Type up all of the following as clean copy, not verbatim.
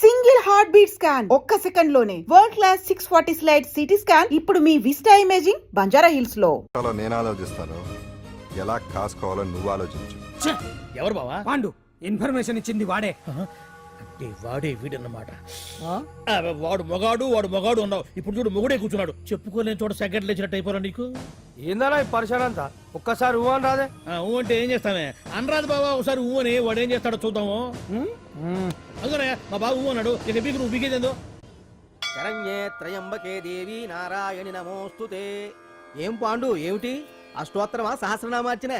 Single heart beat scan ఒక్క second లోనే world class 640 slide CT scan ఇప్పుడు మీ vista imaging Banjara hills లో. నేను ఆలోచిస్తాను, ఎలా కాసుకోవాలో నువ్వు ఆలోచించు. ఎవరు బావా? పాండు ఇన్ఫర్మేషన్ ఇచ్చింది వాడే. అంటే వాడే వీడన్నమాట. వాడు మగాడు అన్నావు, ఇప్పుడు చూడు మొగుడే కూర్చున్నాడు. చెప్పుకోలేని చోట సెకండ్ లేచినట్టు అయిపోరా నీకు. ఏందన్నా ఈ పరిసరం అంతా? ఒక్కసారి ఊ అని రాదే. ఊ అంటే ఏం చేస్తామే? అనరాదు బాబా, ఒకసారి ఊ అని. వాడు ఏం చేస్తాడో చూద్దాము. అందుకనే మా బాబు ఊ అన్నాడు, ఇక బీకు నువ్వు బీకేదేందో. శరణ్యే త్రయంబకే దేవి నారాయణి నమోస్తుతే. ఏం పాండు, ఏమిటి అష్టోత్తరమా సహస్రనామార్చన?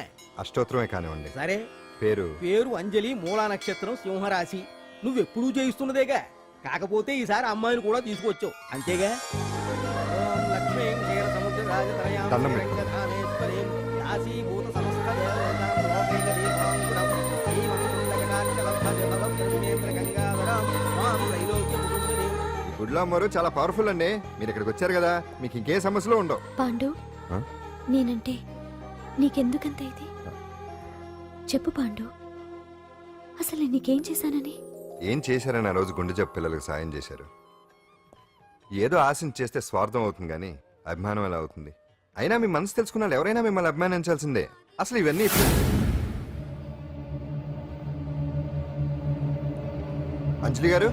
అష్టోత్తరమే కానివ్వండి. సరే, పేరు అంజలి, మూలా నక్షత్రం, సింహరాశి. నువ్వెప్పుడూ చేయిస్తున్నదేగా, కాకపోతే ఈసారి అమ్మాయిని కూడా తీసుకొచ్చావు అంతేగా. ఓం లక్ష్మీం క్షీర సముద్ర రాజతనయాం రంగధామేశ్వరీం యాసీభూత సమస్త దేవతాం లోకైక దీపాంకురం శ్రీమం కుండకటాక్షలబ్ధజలభం త్రినేత్ర గంగాధరం మాం త్రైలోక్య ముకుందిని. ఈ గుడ్లో అమ్మరు చాలా పవర్ఫుల్ అండి. మీరు ఇక్కడికి వచ్చారు కదా, మీకు ఇంకే సమస్యలు ఉండవు. పాండు, నేనంటే నీకెందుకంత ఇది? చెప్పు పాండు, అసలు నీకేం చేశానని? ఏం చేశారని ఆ రోజు గుండె జబ్బు పిల్లలకు సాయం చేశారు. ఏదో ఆశించి చేస్తే స్వార్థం అవుతుంది కానీ అభిమానం ఎలా అవుతుంది? అయినా మీ మనసు తెలుసుకున్న వాళ్ళు ఎవరైనా మిమ్మల్ని అభిమానించాల్సిందే. అసలు ఇవన్నీ అంజలి గారు,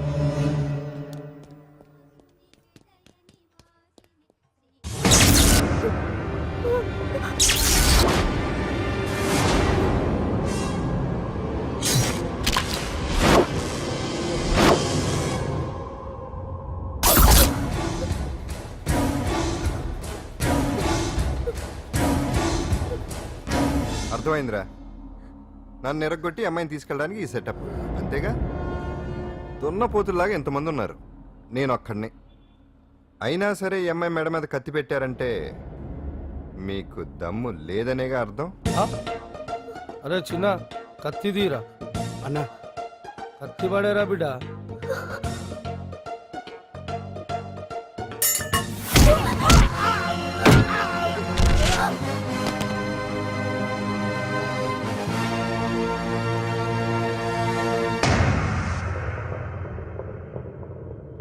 అర్థమైందిరా. నన్ను ఎరగొట్టి అమ్మాయిని తీసుకెళ్ళడానికి ఈ సెటప్ అంతేగా? దున్నపోతుల్లాగా ఎంతమంది ఉన్నారు, నేను ఒక్కడిని. అయినా సరే ఈ అమ్మాయి మెడ మీద కత్తి పెట్టారంటే మీకు దమ్ము లేదనేగా అర్థం. అరే చిన్న కత్తి తీరా అన్నా, కత్తి పడేరా బిడ్డ.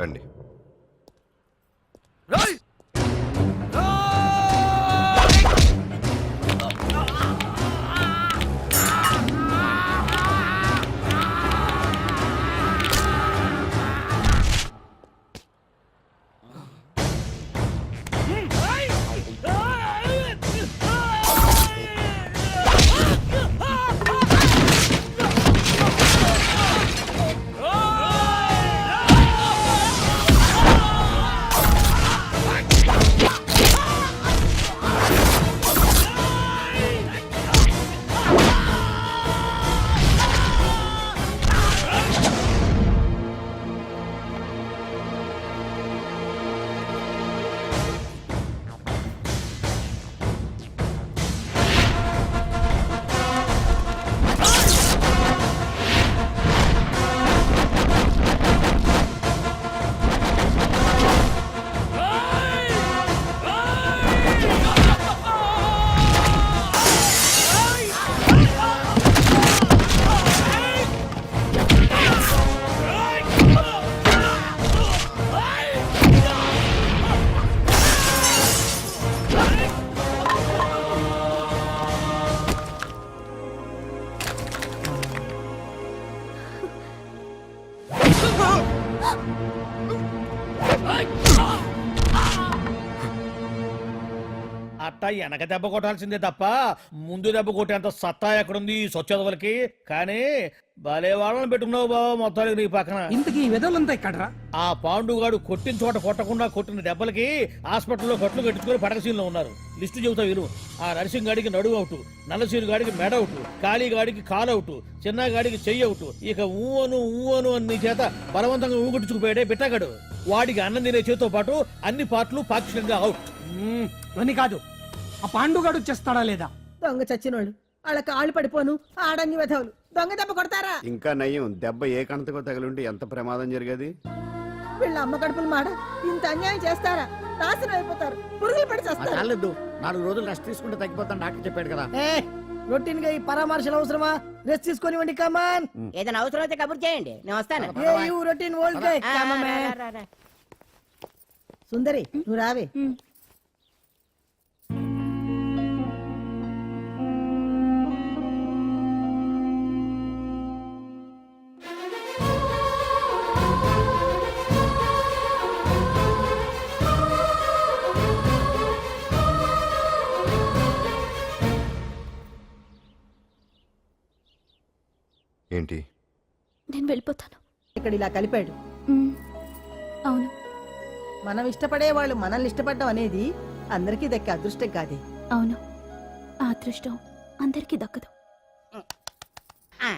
రండి. అట్టా వెనక దెబ్బ కొట్టాల్సిందే తప్ప ముందు దెబ్బ కొట్టేంత సత్తా ఎక్కడుంది సొచ్చదవలకి? కానీ భలే వాళ్ళని పెట్టుకున్నావు బాబా మొత్తానికి నీ పక్కన. ఇంతకీ వెదలంతా ఇక్కడరా? ఆ పాండుగాడు కొట్టిన చోట కొట్టకుండా కొట్టిన దెబ్బలకి హాస్పిటల్లో కట్లు కట్టుకుని పడకసీన్లో ఉన్నారు. లిస్టు చెబుతా విను. ఆ నరసింగ్ గాడికి నడువు అవుట్, నల్లసీరు గాడికి మెడ అవుట్, ఖాళీ గాడికి కాలు అవుట్, చిన్న గాడికి చెయ్యి అవుట్. ఇక ఊవను అని నీ చేత బలవంతంగా ఊగొట్టుకుపోయాడే బిట్టగాడు. వాడికి అన్నం తినే చేతితో పాటు అన్ని పార్ట్లు పాక్షికంగా అవుట్. అని కాదు, ఆ పాండుగాడు చేస్తాడా లేదా? దొంగ చచ్చినోళ్ళు వాళ్ళ కాళ్ళు పడిపోను ఆడంగి వెధవులు దొంగ దెబ్బ కొడతారా? ఇంకా నయ్యం, దెబ్బ ఏ కణతకో తగిలింటే ఎంత ప్రమాదం జరిగేది. వీళ్ళ అమ్మ కడుపులు మాడ ఇంత అన్యాయం చేస్తారా? నాశనం అయిపోతారు, పురుగులు పడి చేస్తారు. 4 రోజులు రెస్ట్ తీసుకుంటే తగ్గిపోతాను డాక్టర్ చెప్పాడు కదా. రొటీన్ గా ఈ పరామర్శలు అవసరమా? రెస్ట్ తీసుకొని కమాన్. ఏదైనా అవసరం అయితే కబుర్ చేయండి, నేను వస్తాను. ఏ యు రొటీన్ ఓల్డ్ గై ఆ, కమ్ రా, మ్యాన్. రా, రా. సుందరి నువ్వు రావే. ఏంటి? నేను వెళ్ళిపోతాను. ఇక్కడ ఇలా కలిపాడు. మ్, అవును. మనం ఇష్టపడే వాళ్ళు మనల్ని ఇష్టపడడం అనేది అందరికీ దక్కే అదృష్టం కాదే. అవును, ఆ అదృష్టం అందరికీ దక్కదు. ఆ,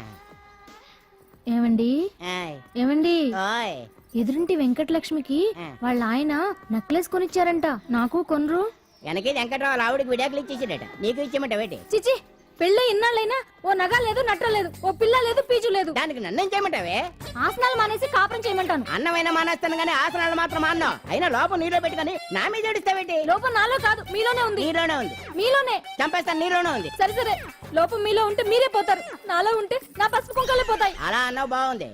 ఏమండి ఆయ్, ఏమండి ఓయ్. ఎదురింటి వెంకటలక్ష్మికి వాళ్ళ ఆయన నెక్లెస్ కొనిచ్చారంట, నాకు కొనరు? వెనకే వెంకట్రావు ఆవిడకి విడాకులు ఇచ్చేసాడట, నీకు ఇచ్చేమంట వేటి? చిచి, పెళ్ళి ఇన్నాళ్ళైనా ఓ నగ లేదు, నట్ర లేదు, ఓ పిల్ల లేదు, పీచు లేదు. దానికి నన్నేం చేయమంటావే? ఆసనాలు మానేసి కాపురం చేయమంటాను. అన్నమైనా మానేస్తాను గానీ ఆసనాలు మాత్రం మాన్నావు. అయినా లోపం నీలో పెట్టుకొని నా మీద ఏడుస్తావేటి? లోపం నాలో కాదు, మీలోనే ఉంది. నీలోనే ఉంది. మీలోనే. చంపేస్తాను, నీలోనే ఉంది. సరే సరే, లోపం మీలో ఉంటే మీరే పోతారు, నాలో ఉంటే నా పసుపు కుంకాలే పోతాయి. అలా అన్నావు, బాగుంది.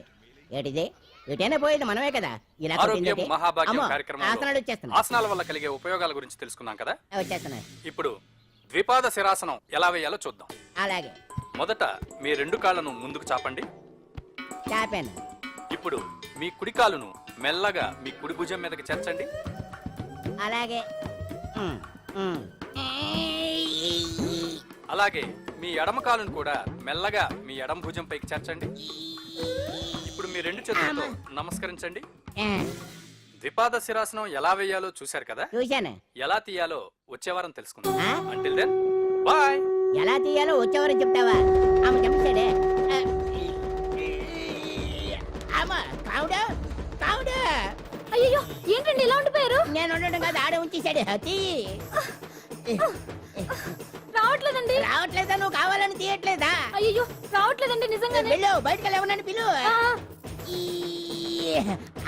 ఏటిది? ఎటైనా పోయేది మనమే కదా. ఇలా ఆరోగ్యం కొట్టిందేటి? మహాభాగ్యం అమ్మో, కార్యక్రమంలో ఆసనాలు వచ్చేస్తున్నా, ఆసనాల వల్ల కలిగే ఉపయోగాల గురించి తెలుసుకున్నాం కదా. వచ్చేస్తున్నా. ఇప్పుడు ద్విపాద శిరాసనం ఎలా వేయాలో చూద్దాం. అలాగే మొదట మీ రెండు కాళ్ళను ముందుకు చాపండి. చాపాను. ఇప్పుడు మీ కుడి కాలును మెల్లగా మీ కుడి భుజం మీదకి చేర్చండి. అలాగే ఉమ్, ఉమ్. అలాగే మీ ఎడమ కాలును కూడా మెల్లగా మీ ఎడమ భుజం పైకి చేర్చండి. ఇప్పుడు మీ రెండు చేతులతో నమస్కరించండి. ఆ, ద్విపాద శిరాసనం ఎలా వేయాలో చూశారు కదా. చూశాను. ఎలా తీయాలో వచ్చే వారం తెలుసుకుందాం. ఆ? Until then bye. ఎలా తీయాలో వచ్చేవారు చెప్తావా? ఆమె చెప్పాడే. అమ్మా, కావుడా కావుడా. అయ్యో, ఏంటండి ఇలా ఉండిపోయారు? నేను ఉండడం కాదు, ఆడే ఉంచేసాడు. తీ. రావట్లేదండి. రావట్లేదా? నువ్వు కావాలని తీయట్లేదా? అయ్యో, రావట్లేదండి నిజంగానే. వెళ్ళు, బయటకు వెళ్ళవనని పిలు. ఆ, ఈ,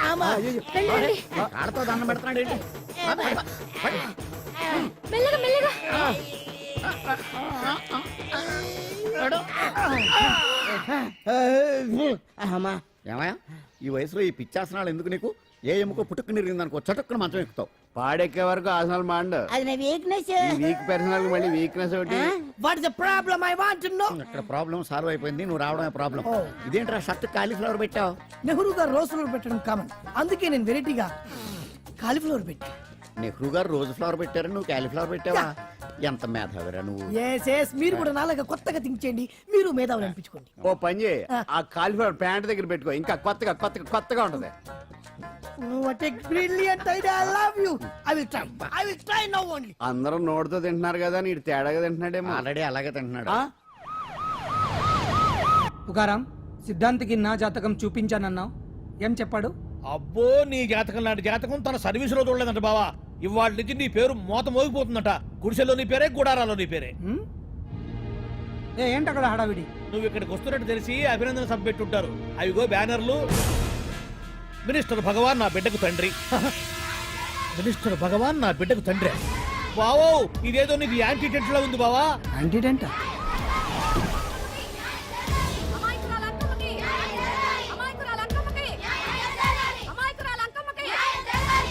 అమ్మా. వెళ్ళండి. ఆడతో దండం పెడుతున్నాడు ఏంటి? మెల్లగా మెల్లగా. అమ్మా, ఏమయ్యా ఈ వయసులో ఈ పిచ్చాసనాలు ఎందుకు నీకు? ఏ ఎముకో పుట్టుకు నిరిగిందనుకో చటుక్కున మంచం ఎక్కుతావు. పాడెక్కే వరకు ఆసనాలు మాండ. అది నా వీక్నెస్. వీక్ పర్సనల్ మళ్ళీ వీక్నెస్ ఒకటి. What is the problem? I want to know. ఇక్కడ ప్రాబ్లం సాల్వ్ అయిపోయింది, నువ్వు రావడమే ప్రాబ్లం. ఇదేంట్రా షర్ట్ కాలీఫ్లవర్ పెట్టావు? నెహ్రూ గారు రోజ్ ఫ్లవర్ పెట్టడం కామన్, అందుకే నేను వెరైటీగా కాలీఫ్లవర్ పెట్టి. నెహ్రూ గారు రోజు ఫ్లవర్ పెట్టారు, నువ్వు కాలీఫ్లవర్ పెట్టావా? ఎంత మేధావిరా నువ్వు. ఎస్ మీరు కూడా నాలాగా కొత్తగా థింక్ చేయండి, మీరు మేధావులు అనిపించుకోండి. ఓ పని చేయి, ఆ కాలీఫ్లవర్ ప్యాంట్ దగ్గర పెట్టుకో, ఇంకా కొత్తగా ఉంటది. What a brilliant idea. I love you. I will try now only. అందరూ నోటితో తింటున్నారు కదా, నీడు తేడాగా తింటున్నాడేమో. ఆల్రెడీ అలాగే తింటున్నాడు. తుకారాం, సిద్ధాంతికి నా జాతకం చూపించానన్నావు, ఏం చెప్పాడు? అబ్బో, నీ జాతకం లాంటి జాతకం తన సర్వీసులో చూడలేదంట బావా. ఇవాళ నుంచి నీ పేరు మోత మోగిపోతుందట. గుడిసెలో నీ పేరే, గుడారాలో నీ పేరే. హ్మ్? ఏంటి అక్కడ హడావిడి? నువ్వు ఇక్కడికి వస్తున్నట్టు తెలిసి అభినందన సభ పెట్టుంటారు. అవిగో బ్యానర్లు. మినిస్టర్ భగవాన్ నా బిడ్డకు తండ్రి. మినిస్టర్ భగవాన్ నా బిడ్డకు తండ్రి. బావో, ఇదేదో నీకు యాంటీ టెంట్ లో ఉంది బావా. యాంటీడెంట్?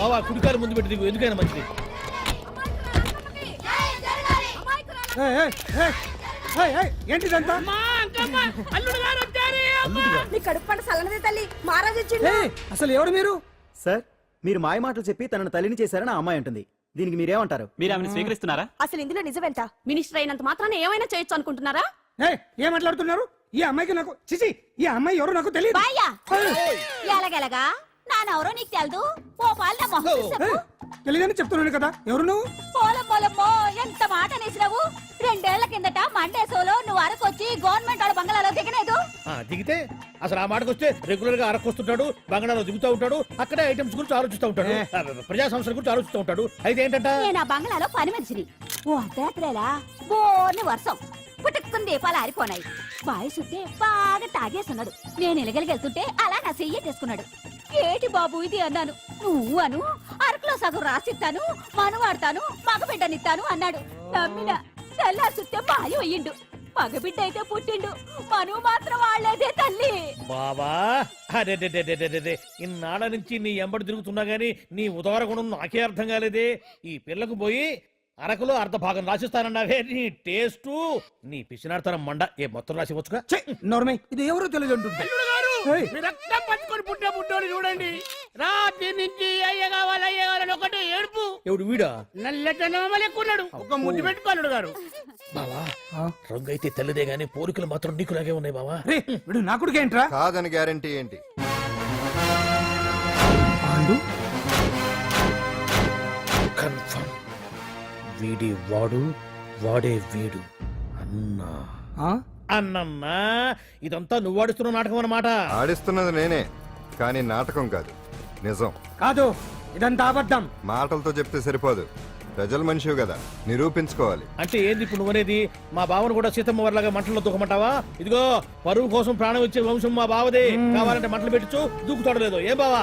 బావా, కుడికారు ముందు పెట్టి దిగు, ఎందుకైనా మంచిది. ఏంటిదంతా? నీ కడుపు పంట సల్లనదే తల్లి, మహారాజు ఏయ్, అసలు ఎవరు మీరు? సార్, మీరు మాయ మాటలు చెప్పి తనను తల్లిని చేశారని ఆ అమ్మాయి అంటుంది. దీనికి మీరేమంటారు? మీరు ఆమెను స్వీకరిస్తున్నారా? అసలు ఇందులో నిజమేంట? మినిస్టర్ అయినంత మాత్రాన ఏమైనా చేయొచ్చు అనుకుంటున్నారా? ఏం మాట్లాడుతున్నారు? ఈ అమ్మాయికి నాకు చిచి, ఈ అమ్మాయి ఎవరు నాకు తెలియదు. ఎలాగెలగా నానెవరో నీకు తెలదు. ఓ పాల తెలియదని చెప్తున్నాను కదా, ఎవరు నువ్వు? పోలమ్మో, ఎంత మాట అనేసినావు. 2 ఏళ్ల కిందట మండేసోలో నువ్వు అరకొచ్చి గవర్నమెంట్ వాళ్ళ బంగ్లాలో దిగలేదు. దిగితే అసలు ఆ మాటకు వస్తే రెగ్యులర్ గా అరకొస్తుంటాడు, బంగాళాలో దిగుతూ ఉంటాడు, అక్కడే ఐటమ్స్ గురించి ఆలోచిస్తూ ఉంటాడు, ప్రజా సంస్థల గురించి ఆలోచిస్తూ ఉంటాడు. అయితే ఏంటంట, నేను ఆ బంగ్లాలో పని మనిషిని. ఓ అర్ధరాత్రేలా బోర్ని వర్షం పుట్టుకుని దీపాలు ఆరిపోనాయి. బాయ్ సుట్టే బాగా తాగేస్తున్నాడు. నేను ఎలగలిగెళ్తుంటే అలా నా చెయ్యేటేసుకున్నాడు. ఏటి బాబు ఇది అన్నాను. నువ్వు అను, అరకులో సగం రాసిస్తాను, మనువాడతాను, మగబిడ్డనిస్తాను అన్నాడు. నమ్మిన తెల్లారి సుట్టే మాయం అయ్యిండు. మగబిడ్డ అయితే పుట్టిండు మనువు మాత్రం వాళ్ళేదే తల్లి. బావా అరే ఇన్నాళ్ళ నుంచి నీ ఎంబడి తిరుగుతున్నా గానీ నీ ఉదార గుణం నాకే అర్థం కాలేదే. ఈ పిల్లకు పోయి అరకులో అర్ధ భాగం రాసిస్తానన్నావే, నీ టేస్టు నీ పిచ్చినాడతనం మండ ఏ మొత్తం రాసి వచ్చుగా. నోర్మై ఇది ఎవరు తెలియదు అంటుంది. ఏయ్, మీరు రక్తం పట్టుకొని పుట్టే పుట్టోడు చూడండి. రాత్రి నుంచి అయ్య కావాలని ఒకటే ఏడుపు. ఎవడు వీడా? నల్లటనమలు ఎక్కున్నాడు. ఒక ముద్దు పెట్టుకోలేడు గారు. బావా రంగు అయితే తెల్లదే గానీ పోలికలు మాత్రం నీకులాగే ఉన్నాయి బావా. రే వీడు నా కొడుకేంట్రా? కాదని గ్యారంటీ ఏంటి? పాండు కన్ఫర్మ్ వీడి వాడు వాడే వీడు అన్నా. ఆ? అన్నన్నా ఇదంతా నువ్వు ఆడుతున్న నాటకం అన్నమాట. ఆడిస్తున్నది నేనే, కానీ నాటకం కాదు, నిజం. కాదు ఇదంతా అబద్ధం. మాటలతో చెప్తే సరిపోదు, ప్రజల మనిషివి కదా, నిరూపించుకోవాలి. అంటే ఏంది ఇప్పుడు నువ్వనేది? మా బావను కూడా సీతమ్మ వారిలాగా మంటల్లో దూకమంటావా? ఇదిగో పరువు కోసం ప్రాణం ఇచ్చే వంశం మా బావదే. కావాలంటే మంటలు పెట్టచ్చు, దూకుతాడలేదు. ఏ బావా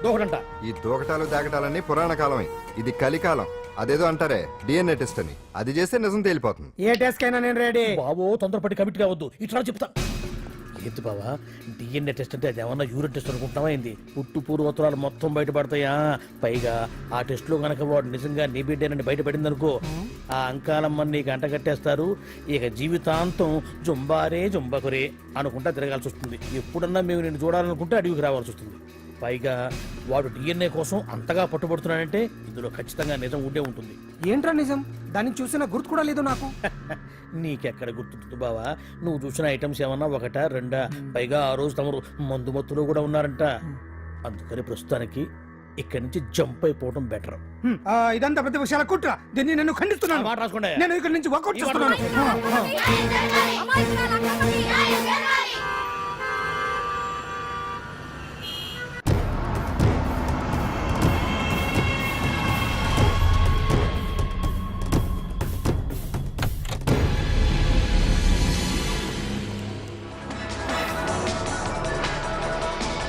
దూకడంట. ఈ దూకటాలు దాకటాలన్నీ పురాణ కాలమే, ఇది కలికాలం. అదేదో అంటారే డిఎన్ఏ టెస్ట్ అని, అది చేస్తే నిజం తేలిపోతుంది. ఏ టెస్ట్ కైనా నేను రెడీ. బాబో తొందరపడి కమిట్ కావద్దు, ఇట్లా చెప్తా. ఏంటి బావా డిఎన్ఏ టెస్ట్ అంటే అది ఏమన్నా యూరిన్ టెస్ట్ అనుకుంటున్నావా ఏంది? పుట్టు పూర్వోత్తరాలు మొత్తం బయటపడతాయా? పైగా ఆ టెస్ట్ లో గనక వాడు నిజంగా నీ బిడ్డేనని బయటపడింది అనుకో, ఆ అంకాలమ్మని నీకు అంటగట్టేస్తారు. ఇక జీవితాంతం జుంబారే జుంబకురే అనుకుంటా తిరగాల్సి వస్తుంది. ఎప్పుడన్నా మేము నిన్ను చూడాలనుకుంటే అడవికి రావాల్సి వస్తుంది. పైగా వాడు డిఎన్ఏ కోసం అంతగా పట్టుబడుతున్నాడంటే ఇందులో ఖచ్చితంగా నిజం ఉండే ఉంటుంది. ఏంట్రా నిజం? దాన్ని చూసిన గుర్తు కూడా లేదు నాకు. నీకెక్కడ గుర్తుంటుంది బావా? నువ్వు చూసిన ఐటమ్స్ ఏమన్నా ఒకటా రెండా? పైగా ఆ రోజు తమరు మందు మత్తులో కూడా ఉన్నారంట. అందుకని ప్రస్తుతానికి ఇక్కడి నుంచి జంప్ అయిపోవడం బెటర్. ఇదంతా పెద్ద విషయాల కుట్ర. దీన్ని నేను ఖండిస్తున్నాను. మాట రాసుకోండి. నేను ఇక్కడి నుంచి వర్కౌట్ చేస్తున్నాను.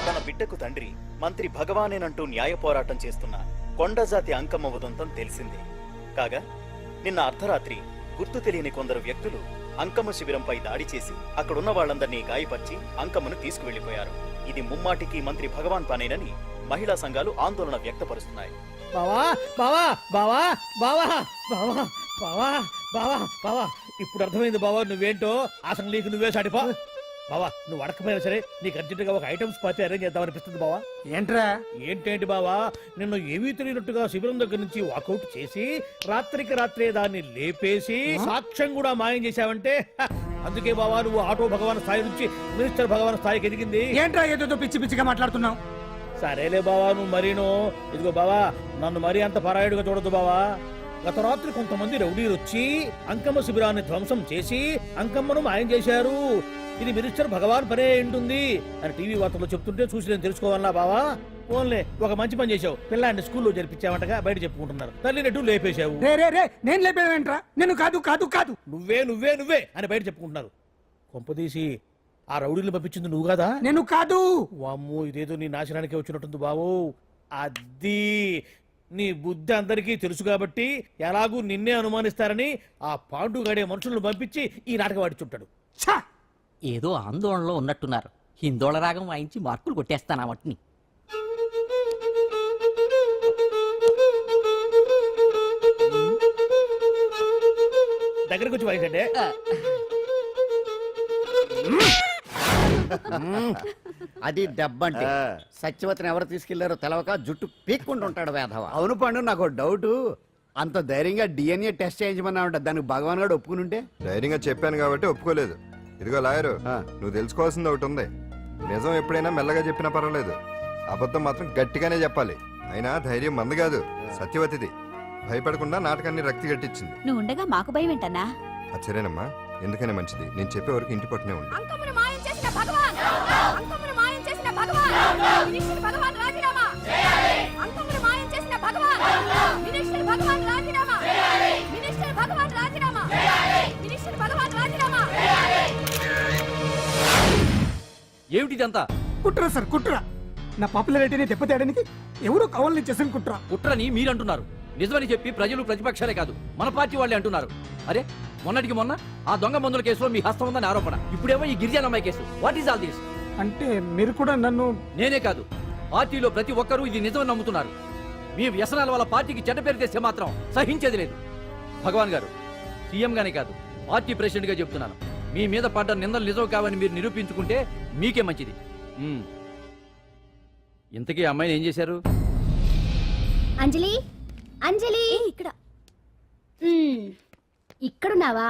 తన బిడ్డకు తండ్రి మంత్రి భగవానేనంటూ న్యాయ పోరాటం చేస్తున్న కొండజాతి అంకమ్మ ఉదంతం తెలిసిందే. కాగా నిన్న అర్ధరాత్రి గుర్తు తెలియని కొందరు వ్యక్తులు అంకమ్మ శిబిరంపై దాడి చేసి అక్కడున్న వాళ్ళందరినీ గాయపరిచి అంకమ్మను తీసుకువెళ్లిపోయారు. ఇది ముమ్మాటికి మంత్రి భగవాన్ పనేనని మహిళా సంఘాలు ఆందోళన వ్యక్తపరుస్తున్నాయి. బావా బావా బావా బావా బావా బావా బావా బావా ఇప్పుడు అర్థమైంది బావా నువ్వేంటో. అసలు నీకు నువ్వే సాటిపా. బావా నువ్వు అడకపోయినా సరే నీకు అర్జెంటుగా ఒక ఐటమ్స్ పార్టీ అరేంజ్ చేద్దామనిపిస్తుంది బావా. ఏంట్రా? ఏంటేంటి బావా, నిన్ను ఏమీ తెలియనట్టుగా శిబిరం దగ్గర నుంచి వాకౌట్ చేసి రాత్రికి రాత్రే దాన్ని లేపేసి సాక్ష్యం కూడా మాయం చేశావంటే అందుకే బావా నువ్వు ఆటో భగవాన్ స్థాయి నుంచి మినిస్టర్ భగవాన్ స్థాయికి ఎదిగింది. ఏంట్రా ఏదో పిచ్చి పిచ్చిగా మాట్లాడుతున్నావు? సరేలే బావా నువ్వు మరీను. ఇదిగో బావా నన్ను మరీ అంత పరాయుడుగా చూడద్దు బావా. గత రాత్రి కొంతమంది రౌడీలు వచ్చి అంకమ్మ శిబిరాన్ని ధ్వంసం చేసి అంకమ్మను మాయం చేశారు. ఇది మినిస్టర్ భగవాన్ పనే ఉంటుంది అని టీవీ వార్తల్లో చెప్తుంటే చూసి నేను తెలుసుకోవాలా బావా? ఓన్లే ఒక మంచి పని చేశావు, పిల్లాన్ని స్కూల్లో జరిపించావంటగా బయట చెప్పుకుంటున్నారు. తల్లినట్టు లేపేశావు. నేను లేపేవేంట్రా? నేను కాదు కాదు కాదు నువ్వే నువ్వే నువ్వే అని బయట చెప్పుకుంటున్నారు. కొంపదీసి ఆ రౌడీలు పంపించింది నువ్వు కదా? నేను కాదు. వామ్మో ఇదేదో నీ నాశనానికి వచ్చినట్టుంది బావు. అది నీ బుద్ధి అందరికీ తెలుసు కాబట్టి ఎలాగూ నిన్నే అనుమానిస్తారని ఆ పాండుగాడే మనుషులను పంపించి ఈ నాటకం ఆడిచుంటాడు. ఏదో ఆందోళనలో ఉన్నట్టున్నారు. హిందోళ రాగం వాయించి మార్కులు కొట్టేస్తాను ఆ మట్టిని. దగ్గరకు వచ్చి వాయించండి. అది దెబ్బంటే సత్యవతిని ఎవరు తీసుకెళ్లారో తెలవక జుట్టు పీక్కుంటూ ఉంటాడు వేధవ. అవును పండు, నాకు డౌట్. అంత ధైర్యంగా డిఎన్ఏ టెస్ట్ చేయించమన్నా ఉంటా, దానికి భగవాన్ గారు ఒప్పుకుని ఉంటే. ధైర్యంగా చెప్పాను కాబట్టి ఒప్పుకోలేదు. ఇదిగో లాయరు, నువ్వు తెలుసుకోవాల్సింది ఒకటి ఉంది. నిజం ఎప్పుడైనా మెల్లగా చెప్పినా పర్వాలేదు, అబద్ధం మాత్రం గట్టిగానే చెప్పాలి. అయినా ధైర్యం మంది కాదు, సత్యవతిది. భయపడకుండా నాటకాన్ని రక్తి గట్టించింది. నువ్వు ఉండగా మాకు భయం ఏంటన్నా? అచ్చరేనమ్మా, ఎందుకనే మంచిది. నేను చెప్పే వరకు ఇంటి పట్టునే ఉంది. అంకమ్మను మాయం చేసిన భగవాన్! అంకమ్మను మాయం చేసిన భగవాన్! మినిస్టర్ భగవాన్ రాజీనామా! అంకమ్మను మాయం చేసిన భగవాన్! మినిస్టర్ భగవాన్ రాజీనామా! మినిస్టర్ భగవాన్ రాజీనామా! మినిస్టర్ భగవాన్ రాజీనామా! ఏమిటిదంతా? కుట్ర సార్ కుట్ర. నా పాపులారిటీని దెబ్బతేయడానికి ఎవరో కావాలని చేసిన కుట్ర. కుట్రని మీరంటున్నారు. నిజమని చెప్పి ప్రజలు ప్రతిపక్షాలే కాదు మన పార్టీ వాళ్ళే అంటున్నారు. అరే మొన్నటికి మొన్న ఆ దొంగ మందుల కేసులో మీ హస్తం ఉందని ఆరోపణ, ఇప్పుడేమో ఈ గిరిజన అమ్మాయి case. What is all this? అంటే మీరు కూడా నన్ను... నేనే కాదు, పార్టీలో ప్రతి ఒక్కరూ ఇది నిజమని నమ్ముతున్నారు. మీ వ్యసనాల వల్ల పార్టీకి చెడ్డ పేరు తెస్తే మాత్రం సహించేది లేదు. భగవాన్ గారు, సీఎం గానే కాదు పార్టీ ప్రెసిడెంట్ గా చెప్తున్నాను, మీ మీద పడ్డ నిందలు నిజం కావని మీరు నిరూపించుకుంటే మీకే మంచిది. ఇంతకీ అమ్మాయిని ఏం చేశారు? అంజలి, అంజలి ఇక్కడ ఇక్కడున్నావా?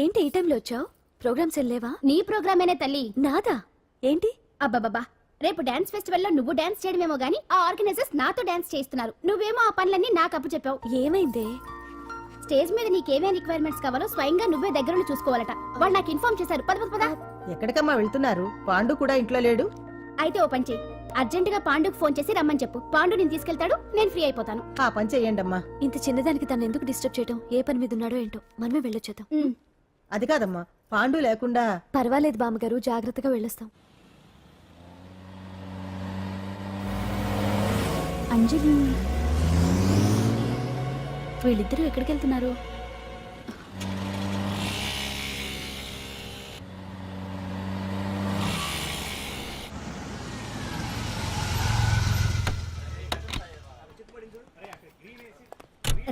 ఏంటి ఈ టైంలో వచ్చావు? ప్రోగ్రామ్స్ వెళ్ళేవా? నీ ప్రోగ్రామేనే తల్లి. నాదా? ఏంటి? అబ్బాబాబా, రేపు డాన్స్ ఫెస్టివల్ లో నువ్వు డాన్స్ చేయడమేమో గానీ ఆ ఆర్గనైజర్స్ నాతో డాన్స్ చేస్తున్నారు. నువ్వేమో ఆ పనులన్నీ నాకు అప్పు చెప్పావు. ఏమైందే? స్టేజ్ మీద నీకేమేం రిక్వైర్మెంట్స్ కావాలో స్వయంగా నువ్వే దగ్గరుండి చూసుకోవాలట. వాళ్ళు నాకు ఇన్ఫార్మ్ చేశారు. పద పద. ఎక్కడికమ్మా వెళ్తున్నారు? పాండు కూడా ఇంట్లో లేడు. అయితే ఓ పని చెయ్యి, అర్జెంట్ గా పాండుకు ఫోన్ చేసి రమ్మని చెప్పు. పాండు నేను తీసుకెళ్తాడు, నేను ఫ్రీ అయిపోతాను. ఆ పని చెయ్యండి అమ్మా. ఇంత చిన్నదానికి తను ఎందుకు డిస్టర్బ్ చేయడం? ఏ పని మీద ఉన్నాడో ఏంటో, మనమే వెళ్ళొచ్చేద్దాం. అది కాదమ్మా, పాండు లేకుండా... పర్వాలేదు బామ్మగారు, జాగ్రత్తగా వెళ్ళొస్తాం. అంజలి, వీళ్ళిద్దరూ ఎక్కడికి వెళ్తున్నారు?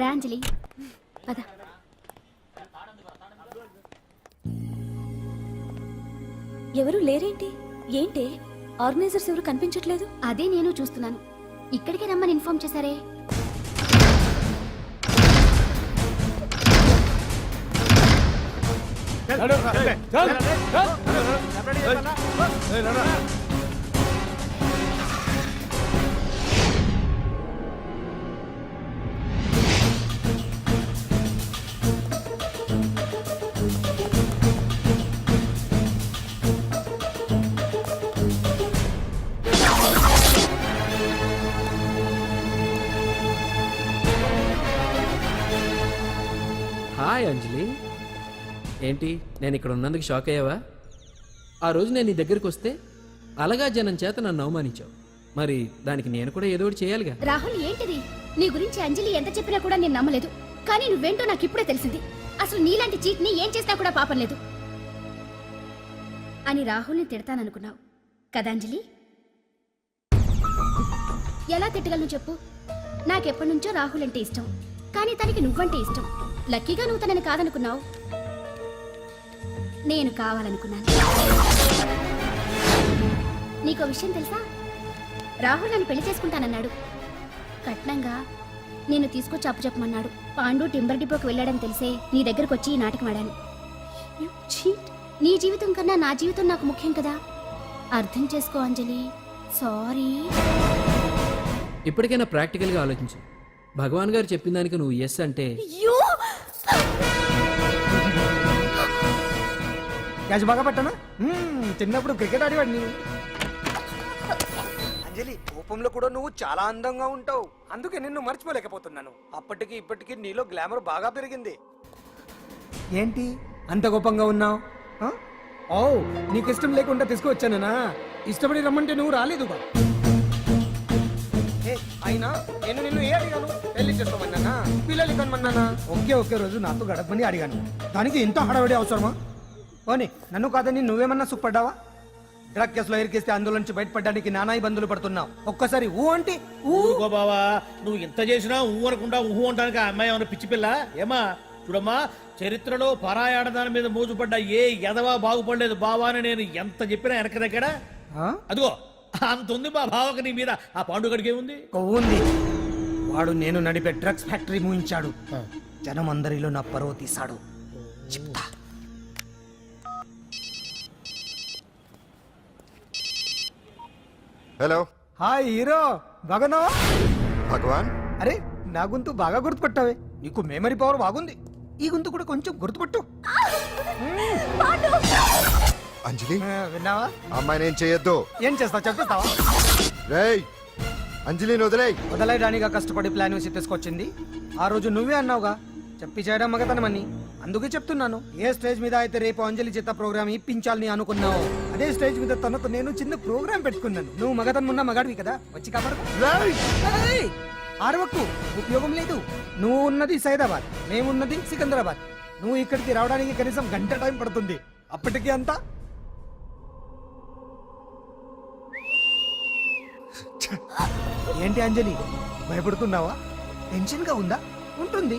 రాంజలి పద. ఎవరు లేరేంటి? ఏంటి ఆర్గనైజర్స్ ఎవరు కనిపించట్లేదు? అదే నేను చూస్తున్నాను. ఇక్కడికి రమ్మని ఇన్ఫార్మ్ చేశారే. హాయ్ అంజలి, ఏంటి నేను ఇక్కడ ఉన్నందుకు షాక్ అయ్యావా? ఆ రోజు నేను నీ దగ్గరికి వస్తే అలగా జనం చేత నన్ను అవమానించావు. మరి దానికి నేను కూడా ఏదో ఒకటి చేయాలిగా. రాహుల్, ఏంటిది? నీ గురించి అంజలి ఎంత చెప్పినా కూడా నేను నమ్మలేదు. కానీ నువ్వేంటో నాకు ఇప్పుడే తెలిసింది. అసలు నీలాంటి చీట్ ని ఏం చేసినా కూడా పాపం లేదు అని రాహుల్ని తిడతాననుకున్నావు కదా అంజలి? ఎలా తిట్టగలను చెప్పు? నాకెప్పటి నుంచో రాహుల్ అంటే ఇష్టం, కానీ తనకి నువ్వంటే ఇష్టం. లక్కీగా నువ్వు తనని కాదనుకున్నావు, నేను కావాలనుకున్నాను. నీకో విషయం తెలుసా? రాహుల్ నన్ను పెళ్లి చేసుకుంటానన్నాడు. కట్నంగా నేను తీసుకొచ్చి అప్పు చెప్పమన్నాడు. పాండు టింబర్ డిపోకి వెళ్ళాడని తెలిసే నీ దగ్గరకు వచ్చి ఈ నాటకం ఆడాను. నీ జీవితం కన్నా నా జీవితం నాకు ముఖ్యం కదా. అర్థం చేసుకో అంజలి. సారీ. ఇప్పటికైనా ప్రాక్టికల్గా ఆలోచించు. భగవాన్ గారు చెప్పిన దానికి నువ్వు ఎస్ అంటే... క్యాచ్ బాగా పట్టానా? చిన్నప్పుడు క్రికెట్ ఆడేవాడిని. అంజలి, కోపంలో కూడా నువ్వు చాలా అందంగా ఉంటావు. అందుకే నిన్ను మర్చిపోలేకపోతున్నాను. అప్పటికి ఇప్పటికి నీలో గ్లామర్ బాగా పెరిగింది. ఏంటి అంత కోపంగా ఉన్నావు? ఓ, నీకు ఇష్టం లేకుండా తీసుకువచ్చానా? ఇష్టపడి రమ్మంటే నువ్వు రాలేదు బా. అయినా నేను నిన్ను ఏ అడిగాను? పెళ్లి చేసుకోమన్నానా? పిల్లలు కనమన్నానా? ఒకే రోజు నాతో గడపని అడిగాను. దానికి ఇంత హడావిడి అవసరమా? పోనీ నన్ను కాదని నువ్వేమన్నా సుఖపడ్డావా? డ్రగ్ కేసులో ఇరికిస్తే అందులో నుంచి బయటపడడానికి నానా ఇబ్బందులు పడుతున్నావు. ఒక్కసారి ఊ అంటే ఊరుకో బావా, నువ్వు ఎంత చేసినా ఊ అనకుండా ఊహు అంటానికి ఆ అమ్మాయి ఏమన్నా పిచ్చి పిల్ల? ఏమా చూడమ్మా, చరిత్రలో పరాయాడదాని మీద మోజుపడ్డ ఏ ఎదవా బాగుపడలేదు బావా అని నేను ఎంత చెప్పినా వెనక దగ్గర అదిగో అంత ఉంది మా బావకి నీ మీద. ఆ పాండుగడికి ఏముంది? ఉంది. వాడు నేను నడిపే డ్రగ్స్ ఫ్యాక్టరీ మూయించాడు. జనం అందరిలో నా పరువు తీశాడు. చెప్తా. హలో. హాయ్ హీరో, బాగున్నావా? భగవాన్. అరే, నా గొంతు బాగా గుర్తుపట్టావే. నీకు మెమరీ పవర్ బాగుంది. ఈ గొంతు కూడా కొంచెం గుర్తుపట్టు. అంజలి, విన్నావా? అమ్మాయి నేను చేయొద్దు. ఏం చేస్తావు చెప్పేస్తావా? రేయ్, అంజలిని వదిలేయ్. వదలైడానిగా కష్టపడి ప్లాన్ వేసి తీసుకొచ్చింది. ఆ రోజు నువ్వే అన్నావుగా చెప్పి చేయడం మగతనమని. అందుకే చెప్తున్నాను. ఏ స్టేజ్ మీద అయితే రేపు అంజలి చేత ప్రోగ్రామ్ ఇప్పించాలని అనుకున్నావు, అదే స్టేజ్ మీద తనకు నేను చిన్న ప్రోగ్రామ్ పెట్టుకున్నాను. నువ్వు మగతనం ఉన్న మగాడివి కదా, వచ్చి కాపాడు. ఆరవకు, ఉపయోగం లేదు. నువ్వు ఉన్నది సైదాబాద్, మేమున్నది సికింద్రాబాద్. నువ్వు ఇక్కడికి రావడానికి కనీసం గంట టైం పడుతుంది. అప్పటికి అంతా ఏంటి అంజలి, భయపడుతున్నావా? టెన్షన్ గా ఉందా? ఉంటుంది,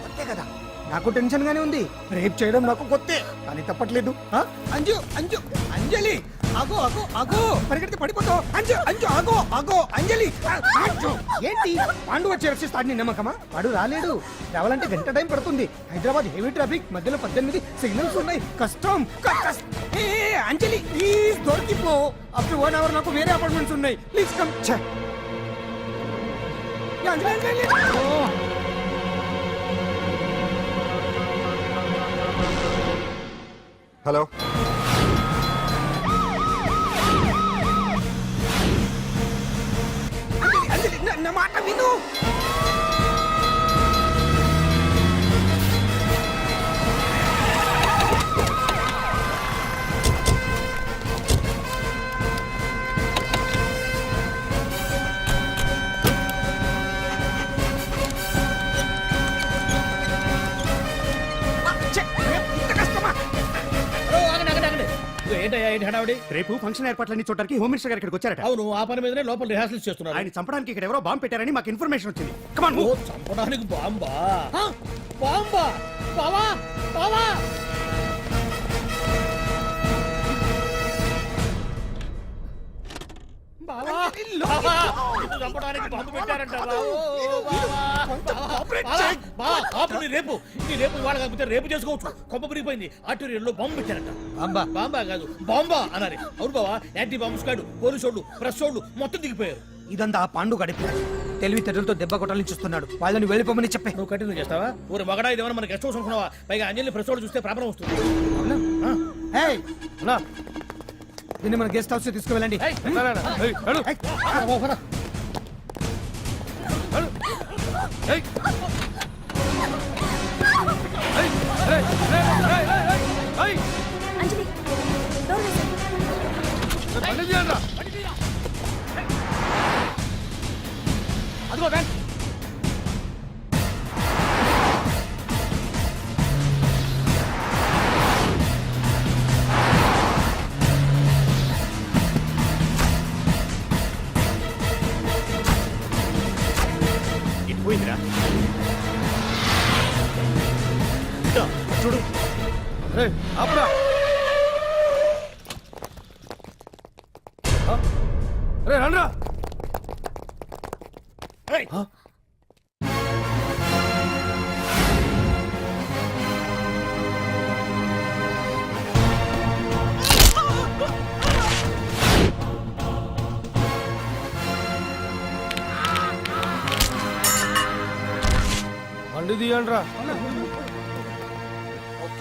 అంతే కదా. నాకు టెన్షన్ గానే ఉంది. రేప్ చేయడం నాకు కొత్తే, కానీ తప్పట్లేదు. ఆ? అంజు అంజు అంజలి, ఆగో ఆగో ఆగో, పరిగెడితే పడిపోతావు. అంజు అంజు ఆగో ఆగో అంజలి. అంజు, ఏంటి పాండు వచ్చి రక్షిస్తాడు నీ నమ్మకమా? వాడు రాలేడు. రావాలంటే గంట టైం పడుతుంది. హైదరాబాద్ హెవీ ట్రాఫిక్, మధ్యలో 18 సిగ్నల్స్ ఉన్నాయి. కష్టం. ఏ అంజలి ప్లీజ్ దొరికిపో. ఆఫ్టర్ 1 అవర్ నాకు వేరే అపార్ట్మెంట్స్ ఉన్నాయి. Please come. Anjali Anjali. Hello, Anjali నా మాట విను. ఏంటయ్యా ఏంటి హడావిడి? రేపు ఫంక్షన్ ఏర్పాట్లన్నీ చూడడానికి హోమ్ మినిస్టర్ గారు ఇక్కడికి వచ్చారట. అవును, ఆ పని మీదనే లోపల రిహార్సల్స్ చేస్తున్నారు. ఆయన చంపడానికి ఇక్కడ ఎవరో బాంబు పెట్టారని మాకు ఇన్ఫర్మేషన్ వచ్చింది. ఓ, చంపడానికి బాంబా? బాంబా? బావా బావా, బావా, బావా, నిన్ను చంపడానికి బాంబు పెట్టారంట. రేపు ఇవాళ కాకపోతే రేపు చేసుకోవచ్చు. కొమ్మ పిరిగిపోయింది. ఆర్టీరియల్లో బాంబు పెట్టారంట. బాంబా? బాంబా కాదు, బాంబా అన్నారు. అవును బావా, యాంటీ బాంబు స్క్వాడ్, పోలీసు వాళ్ళు, ప్రెస్ వాళ్ళు మొత్తం దిగిపోయారు. ఇదంతా ఆ పాండు గడిపి తెలివితేటలతో దెబ్బ కొట్టాలని చూస్తున్నాడు. వాళ్ళని వెళ్ళిపోమని చెప్పే. నువ్వు కంటిన్యూ చేస్తావా? ఊరు మగడా ఇదేమన్నా మన గెస్ట్ హౌస్ అనుకున్నావా? పైగా అంజలి ప్రెస్ వాళ్ళు చూస్తే ప్రాబ్లం వస్తుంది. దీన్ని మన గెస్ట్ హౌస్ తీసుకువెళ్ళండి. అంజలి డోర్ వేసేయ్. అదిగో వ్యాన్. ఇటు పోయిందిరా. చూడు, ఆపురా. రే రండ్రా. బండి తీయండ్రా.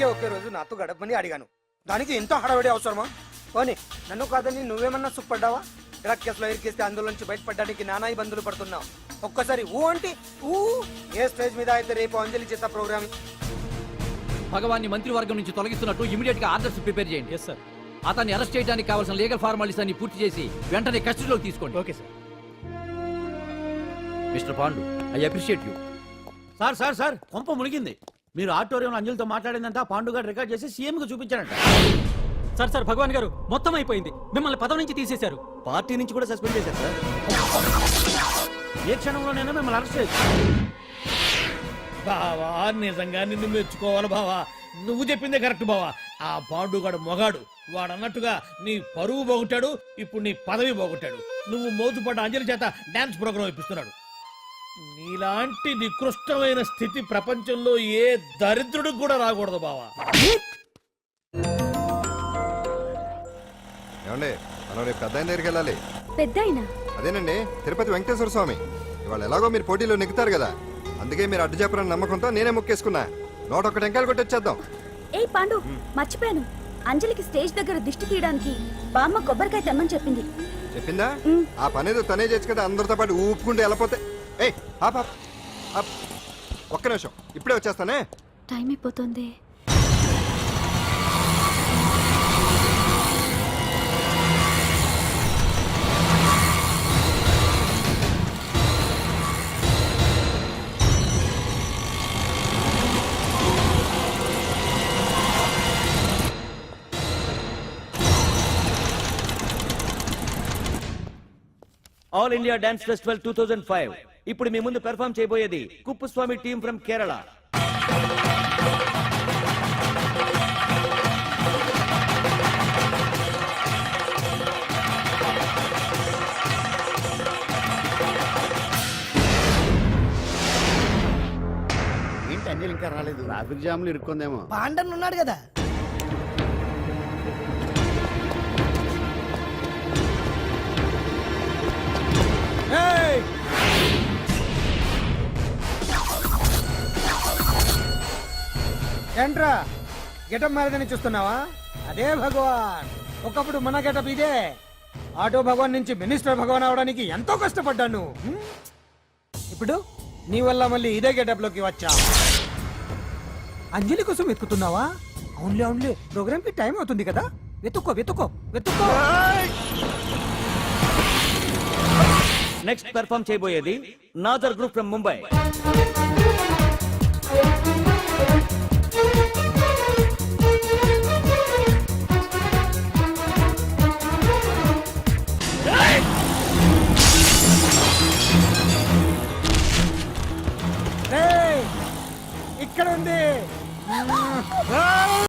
ఒకే రోజు నాతో గడపమని అడిగాను. దానికి ఎంతో హడావిడి అవసరమా? పోనీ నన్ను కాదని నువ్వేమన్నా సుఖపడ్డావా? డ్రగ్ కేసులో ఇరికిస్తే అందులో నుంచి బయటపడడానికి నానా ఇబ్బందులు పడుతున్నావు. ఒక్కసారి ఊ అంటే ఊ. ఏ స్టేజ్ మీద అయితే రేపు అంజలి చేత ప్రోగ్రామ్. భగవాన్ని మంత్రివర్గం నుంచి తొలగిస్తున్నట్టు ఇమీడియట్ గా ఆర్డర్స్ ప్రిపేర్ చేయండి. Yes sir. అతన్ని అరెస్ట్ చేయడానికి కావాల్సిన లీగల్ ఫార్మాలిటీస్ అన్ని పూర్తి చేసి వెంటనే కస్టడీలోకి తీసుకోండి. Okay sir. Mister Pandu, I appreciate you. Sir sir sir, కొంప మునిగింది. మీరు ఆడిటోరియం అంజలితో మాట్లాడిందంతా పాండు గారు రికార్డ్ చేసి సీఎం కు చూపించారంట. సార్ సార్, భగవాన్ గారు మొత్తం అయిపోయింది. మిమ్మల్ని పదవి నుంచి తీసేశారు. పార్టీ నుంచి కూడా సస్పెండ్ చేశారు సార్. ఏ క్షణంలోనైనా మిమ్మల్ని అరెస్ట్ చేయొచ్చు. బావా, నిజంగా నిన్ను మెచ్చుకోవాలి బావా. నువ్వు చెప్పిందే కరెక్ట్ బావా. ఆ పాండుగాడు మొగాడు. వాడు అన్నట్టుగా నీ పరువు పోగొట్టాడు, ఇప్పుడు నీ పదవి పోగొట్టాడు. నువ్వు మోజుపడ్డ అంజలి చేత డాన్స్ ప్రోగ్రామ్ ఇప్పిస్తున్నాడు. నీలాంటి నికృష్టమైన స్థితి ప్రపంచంలో ఏ దరిద్రుడికి కూడా రాకూడదు బావా. ఏమండి, మనం రేపు పెద్ద ఆయన దగ్గరికి వెళ్ళాలి. పెద్దాయనా? అదేనండి, తిరుపతి వెంకటేశ్వర స్వామి. ఇవాళ ఎలాగో మీరు పోటీలో నెగ్గుతారు కదా, అందుకే మీరు అడ్డు చెప్పరని నమ్మకంతో నేనే మొక్కేసుకున్నా. 101 టెంకాయలు కొట్టొచ్చేద్దాం. ఏ పాండు, మర్చిపోయాను. అంజలికి స్టేజ్ దగ్గర దిష్టి తీయడానికి బామ్మ కొబ్బరికాయ తెమ్మని చెప్పింది. చెప్పిందా? ఆ పనేదో తనే చేయొచ్చు కదా, అందరితో పాటు ఊపుకుంటే వెళ్ళిపోతే. ఏయ్ ఆప్ ఆప్ ఆప్, ఒక్క నిమిషం, ఇప్పుడే వచ్చేస్తానే. టైం అయిపోతుంది. All India dance festival 2005. ఇప్పుడు మీ ముందు పెర్ఫామ్ చేయబోయేది కుప్పుస్వామి టీమ్ ఫ్రమ్ కేరళ. ఏంటి అంజలి ఇంకా రాలేదు? ట్రాఫిక్ జామ్లు ఇరుక్కుందేమో. పాండన్ ఉన్నాడు కదా. ఏంట్రా గెటప్ మారదని చూస్తున్నావా? అదే భగవాన్. ఒకప్పుడు మన గెటప్ ఇదే. ఆటో భగవాన్ నుంచి మినిస్టర్ భగవాన్ అవడానికి ఎంతో కష్టపడ్డాను. ఇప్పుడు నీ వల్ల మళ్ళీ ఇదే గెటప్ లోకి వచ్చా. అంజలి కోసం వెతుకుతున్నావా? అవునులే అవునులే, ప్రోగ్రామ్ కి టైం అవుతుంది కదా. వెతుక్కో వెతుక్కో వెతుక్కో. నెక్స్ట్ పెర్ఫామ్ చేయబోయేది నాదర్ గ్రూప్ ఫ్రమ్ ముంబై. ఇక్కడ ఉంది.